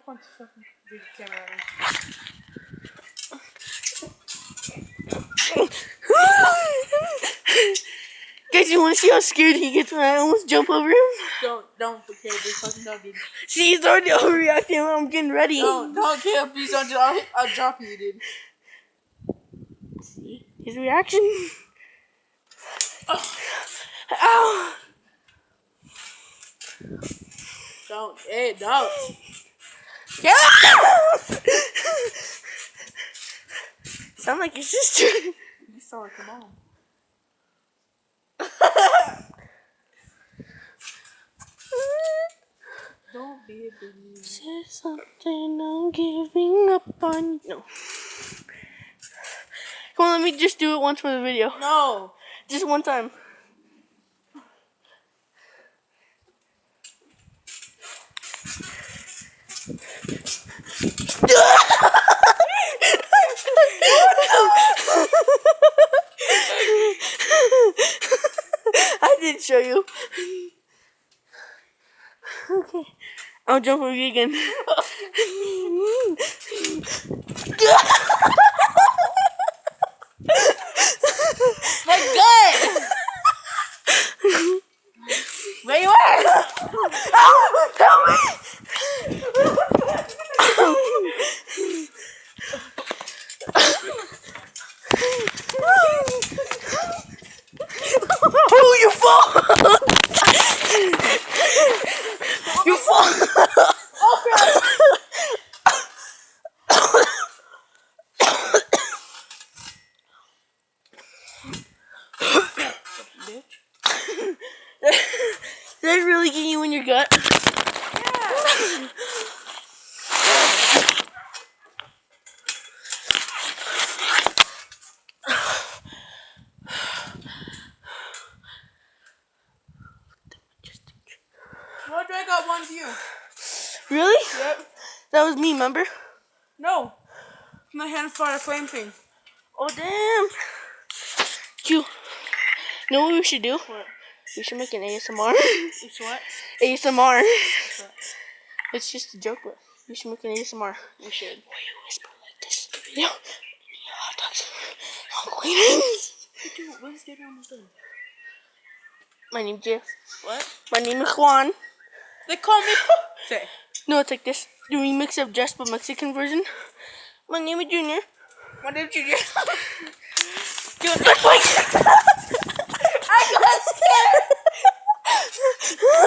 punch the fucking camera at me. Guys, you want to see how scared he gets when I almost jump over him? Don't, okay, please, fucking don't, dude. See, he's already overreacting when I'm getting ready. Don't, okay, please don't, I'll drop you, dude. See, his reaction. Ow! Don't, hey, don't. Yeah! Sound like your sister. You sound like your mom. Don't be a baby. Say something, I'm giving up on you. No. Come on, let me just do it once for the video. No. Just one time. I didn't show you. Okay. I'll jump over you again. My gut! Where you at? Help me! Oh, you fall! You fall! Did I really get you in your gut? Yeah. What do I got one to you? Really? Yep. That was me, remember? No. My hand fought a flame thing. Oh, damn. Q. You know what we should do? What? We should make an ASMR. It's what? ASMR. What's that? It's just a joke, but we should make an ASMR. We should. Will you whisper like this in the video? Hot dogs. Queens. Dude, when's dinner almost done? My name's Jeff. What? My name is Juan. They call me. Say. No, it's like this. Do we mix up just the Mexican version? My name is Junior. My name's Junior. Dude, I got scared.